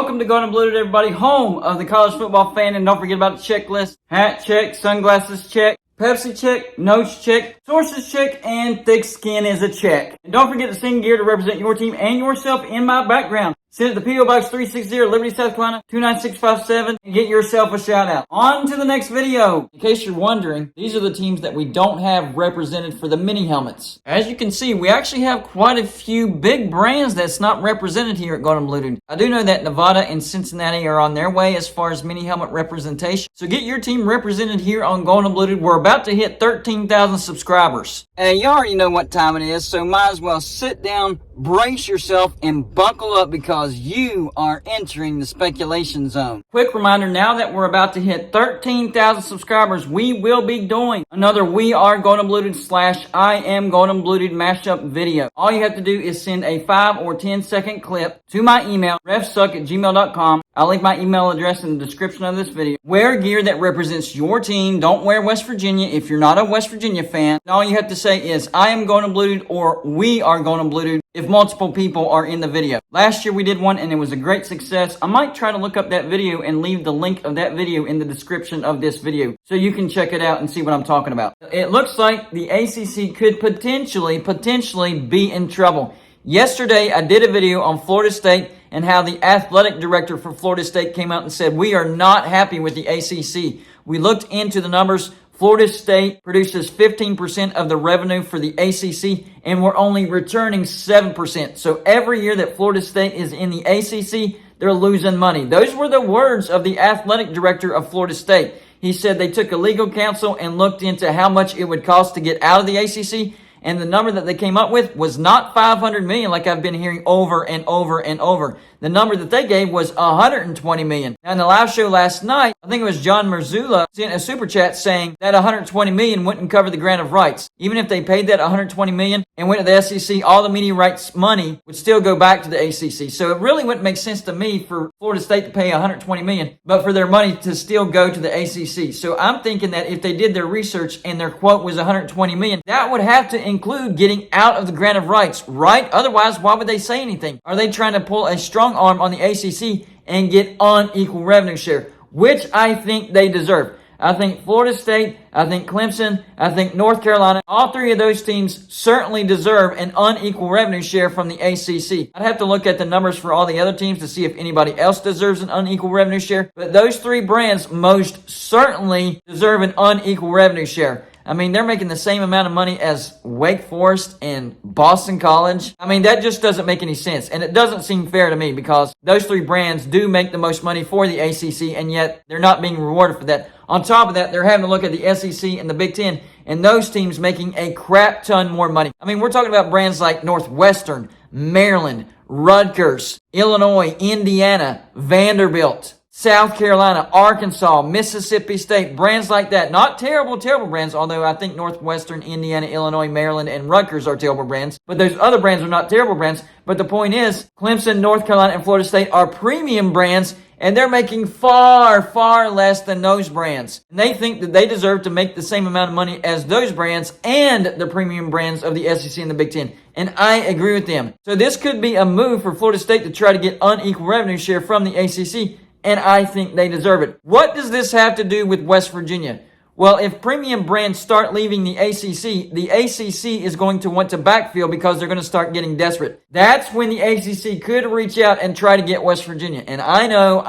Welcome to Golden Blue, everybody, home of the college football fan. And don't forget about the checklist. Hat check, sunglasses check, Pepsi check, notes check, sources check, and thick skin is a check. And don't forget to send gear to represent your team and yourself in my background. Send it to P.O. Box 360, Liberty, South Carolina, 29657, and get yourself a shout out. On to the next video. In case you're wondering, these are the teams that we don't have represented for the mini helmets. As you can see, we actually have quite a few big brands that's not represented here at Golden Blue. I do know that Nevada and Cincinnati are on their way as far as mini helmet representation. So get your team represented here on Golden Blue. We're about to hit 13,000 subscribers. And you already know what time it is, so might as well sit down, brace yourself, and buckle up because you are entering the speculation zone. Quick reminder, now that we're about to hit 13,000 subscribers, we will be doing another We Are Golden Blued / I Am Golden Blued mashup video. All you have to do is send a 5 or 10 second clip to my email, refssuk@gmail.com. I'll link my email address in the description of this video. Wear gear that represents your team. Don't wear West Virginia if you're not a West Virginia fan. And all you have to say is, I am Golden Blued or We Are Golden Blued if multiple people are in the video. Last year we did one and it was a great success. I might try to look up that video and leave the link of that video in the description of this video so you can check it out and see what I'm talking about. It looks like the ACC could potentially be in trouble. Yesterday, I did a video on Florida State and how the athletic director for Florida State came out and said, we are not happy with the ACC. We looked into the numbers. Florida State produces 15% of the revenue for the ACC, and we're only returning 7%. So every year that Florida State is in the ACC, they're losing money. Those were the words of the athletic director of Florida State. He said they took a legal counsel and looked into how much it would cost to get out of the ACC, and the number that they came up with was not $500 million like I've been hearing over and over and over. The number that they gave was $120 million. Now, in the live show last night, I think it was John Marzullo sent a super chat saying that $120 million wouldn't cover the grant of rights. Even if they paid that $120 million and went to the SEC, all the media rights money would still go back to the ACC. So it really wouldn't make sense to me for Florida State to pay $120 million, but for their money to still go to the ACC. So I'm thinking that if they did their research and their quote was $120 million, that would have to include getting out of the grant of rights, right? Otherwise, why would they say anything? Are they trying to pull a strong arm on the ACC and get unequal revenue share, which I think they deserve? I think Florida State, I think Clemson, I think North Carolina, all three of those teams certainly deserve an unequal revenue share from the ACC. I'd have to look at the numbers for all the other teams to see if anybody else deserves an unequal revenue share, but those three brands most certainly deserve an unequal revenue share. I mean, they're making the same amount of money as Wake Forest and Boston College. I mean, that just doesn't make any sense. And it doesn't seem fair to me because those three brands do make the most money for the ACC, and yet they're not being rewarded for that. On top of that, they're having to look at the SEC and the Big Ten, and those teams making a crap ton more money. I mean, we're talking about brands like Northwestern, Maryland, Rutgers, Illinois, Indiana, Vanderbilt, South Carolina, Arkansas, Mississippi State, brands like that. Not terrible brands, although I think Northwestern, Indiana, Illinois, Maryland, and Rutgers are terrible brands. But those other brands are not terrible brands. But the point is, Clemson, North Carolina, and Florida State are premium brands, and they're making far, far less than those brands. And they think that they deserve to make the same amount of money as those brands and the premium brands of the SEC and the Big Ten. And I agree with them. So this could be a move for Florida State to try to get unequal revenue share from the ACC. And I think they deserve it. What does this have to do with West Virginia? Well, if premium brands start leaving the ACC is going to want to backfill because they're going to start getting desperate. That's when the ACC could reach out and try to get West Virginia. And I know.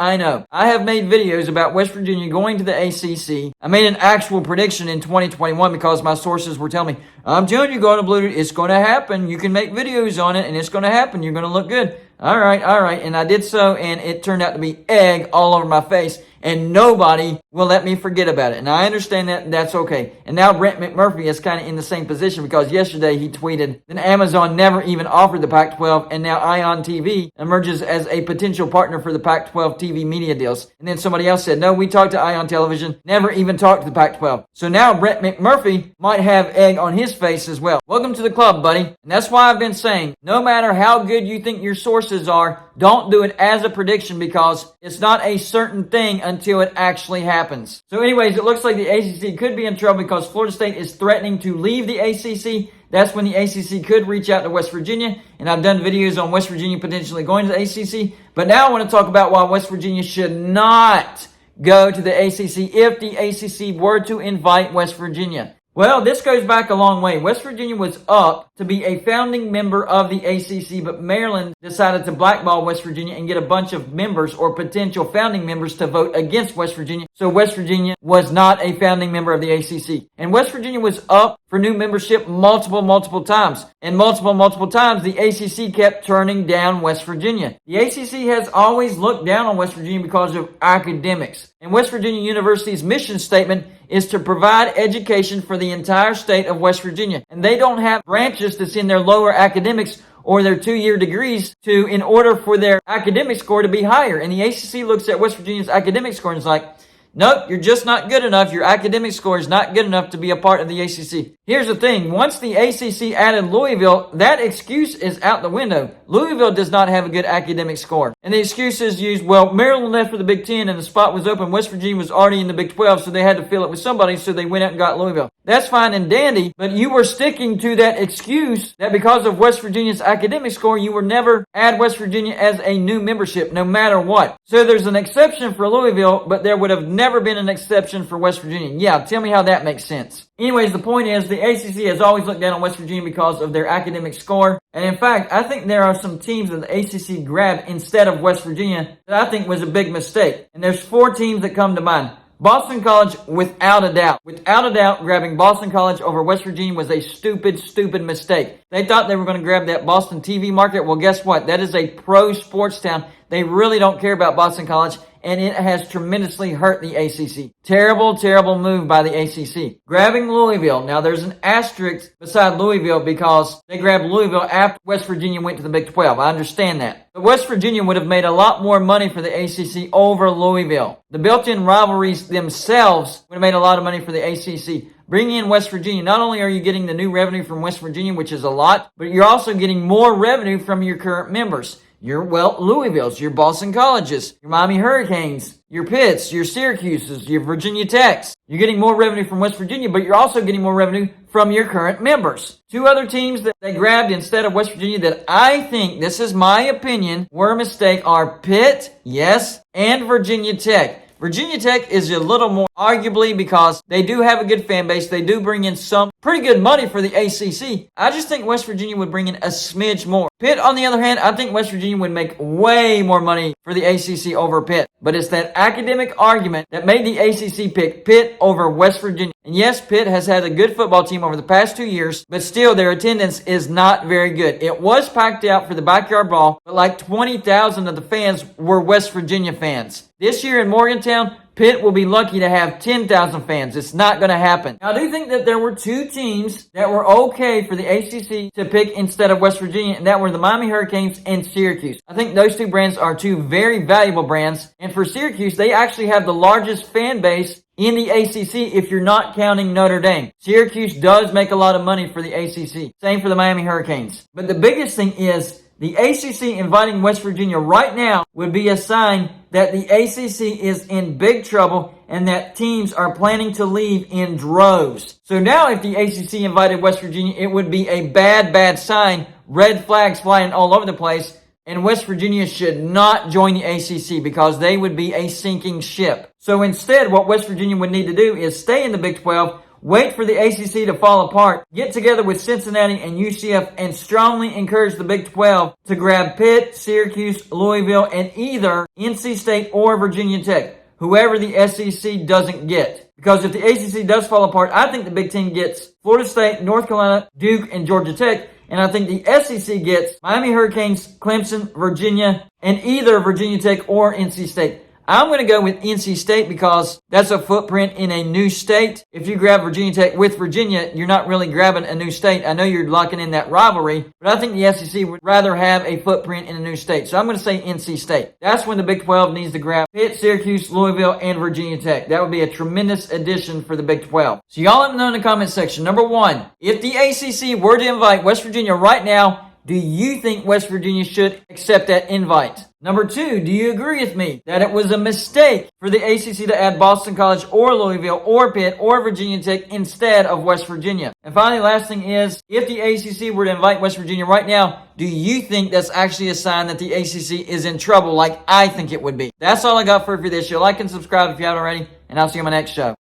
I have made videos about West Virginia going to the ACC. I made an actual prediction in 2021 because my sources were telling me, I'm telling you, Golden Blue, it's going to happen. You can make videos on it and it's going to happen. You're going to look good. All right. And I did so, and it turned out to be egg all over my face. And nobody will let me forget about it. And I understand that that's okay. And now Brent McMurphy is kind of in the same position because yesterday he tweeted that Amazon never even offered the Pac-12, and now Ion TV emerges as a potential partner for the Pac-12 TV media deals. And then somebody else said, no, we talked to Ion Television, never even talked to the Pac-12. So now Brent McMurphy might have egg on his face as well. Welcome to the club, buddy. And that's why I've been saying, no matter how good you think your sources are, don't do it as a prediction because it's not a certain thing until it actually happens. So anyways, it looks like the ACC could be in trouble because Florida State is threatening to leave the ACC. that's when the ACC could reach out to West Virginia. And I've done videos on West Virginia potentially going to the ACC. But now I want to talk about why West Virginia should not go to the ACC if the ACC were to invite West Virginia. Well, this goes back a long way. West Virginia was up to be a founding member of the ACC, but Maryland decided to blackball West Virginia and get a bunch of members or potential founding members to vote against West Virginia. So West Virginia was not a founding member of the ACC. And West Virginia was up for new membership multiple times. And multiple times, the ACC kept turning down West Virginia. The ACC has always looked down on West Virginia because of academics. And West Virginia University's mission statement is to provide education for the entire state of West Virginia. And they don't have branches to send their lower academics or their 2-year degrees to in order for their academic score to be higher. And the ACC looks at West Virginia's academic score and is like, nope, you're just not good enough. Your academic score is not good enough to be a part of the ACC. Here's the thing. Once the ACC added Louisville, that excuse is out the window. Louisville does not have a good academic score. And the excuse is used, well, Maryland left for the Big Ten and the spot was open. West Virginia was already in the Big 12, so they had to fill it with somebody, so they went out and got Louisville. That's fine and dandy, but you were sticking to that excuse that because of West Virginia's academic score, you would never add West Virginia as a new membership, no matter what. So there's an exception for Louisville, but there would have never been an exception for West Virginia. Yeah, tell me how that makes sense. Anyways, the point is the ACC has always looked down on West Virginia because of their academic score. And in fact, I think there are some teams that the ACC grabbed instead of West Virginia that I think was a big mistake. And there's 4 teams that come to mind. Boston College, without a doubt. Without a doubt, grabbing Boston College over West Virginia was a stupid mistake. They thought they were going to grab that Boston TV market. Well, guess what? That is a pro sports town. They really don't care about Boston College, and it has tremendously hurt the ACC. Terrible move by the ACC. Grabbing Louisville. Now, there's an asterisk beside Louisville because they grabbed Louisville after West Virginia went to the Big 12. I understand that. But West Virginia would have made a lot more money for the ACC over Louisville. The built-in rivalries themselves would have made a lot of money for the ACC. Bringing in West Virginia, not only are you getting the new revenue from West Virginia, which is a lot, but you're also getting more revenue from your current members. Your, Louisville's, your Boston Colleges, your Miami Hurricanes, your Pitts, your Syracuses, your Virginia Techs. You're getting more revenue from West Virginia, but you're also getting more revenue from your current members. 2 other teams that they grabbed instead of West Virginia that I think, this is my opinion, were a mistake are Pitt, yes, and Virginia Tech. Virginia Tech is a little more arguably because they do have a good fan base. They do bring in some pretty good money for the ACC. I just think West Virginia would bring in a smidge more. Pitt, on the other hand, I think West Virginia would make way more money for the ACC over Pitt. But it's that academic argument that made the ACC pick Pitt over West Virginia. And yes, Pitt has had a good football team over the past 2 years, but still their attendance is not very good. It was packed out for the backyard brawl, but like 20,000 of the fans were West Virginia fans. This year in Morgantown, Pitt will be lucky to have 10,000 fans. It's not going to happen. Now, I do think that there were 2 teams that were okay for the ACC to pick instead of West Virginia, and that were the Miami Hurricanes and Syracuse. I think those 2 brands are 2 very valuable brands. And for Syracuse, they actually have the largest fan base in the ACC if you're not counting Notre Dame. Syracuse does make a lot of money for the ACC. Same for the Miami Hurricanes. But the biggest thing is the ACC inviting West Virginia right now would be a sign that the ACC is in big trouble and that teams are planning to leave in droves. So now if the ACC invited West Virginia, it would be a bad sign. Red flags flying all over the place. And West Virginia should not join the ACC because they would be a sinking ship. So instead, what West Virginia would need to do is stay in the Big 12, wait for the ACC to fall apart, get together with Cincinnati and UCF, and strongly encourage the Big 12 to grab Pitt, Syracuse, Louisville, and either NC State or Virginia Tech, whoever the SEC doesn't get. Because if the ACC does fall apart, I think the Big Ten gets Florida State, North Carolina, Duke, and Georgia Tech. And I think the SEC gets Miami Hurricanes, Clemson, Virginia, and either Virginia Tech or NC State. I'm going to go with NC State because that's a footprint in a new state. If you grab Virginia Tech with Virginia, you're not really grabbing a new state. I know you're locking in that rivalry, but I think the SEC would rather have a footprint in a new state. So I'm going to say NC State. That's when the Big 12 needs to grab Pitt, Syracuse, Louisville, and Virginia Tech. That would be a tremendous addition for the Big 12. So y'all let me know in the comment section. Number 1, if the ACC were to invite West Virginia right now, do you think West Virginia should accept that invite? Number 2, do you agree with me that it was a mistake for the ACC to add Boston College or Louisville or Pitt or Virginia Tech instead of West Virginia? And finally, last thing is, if the ACC were to invite West Virginia right now, do you think that's actually a sign that the ACC is in trouble like I think it would be? That's all I got for this show. Like and subscribe if you haven't already, and I'll see you on my next show.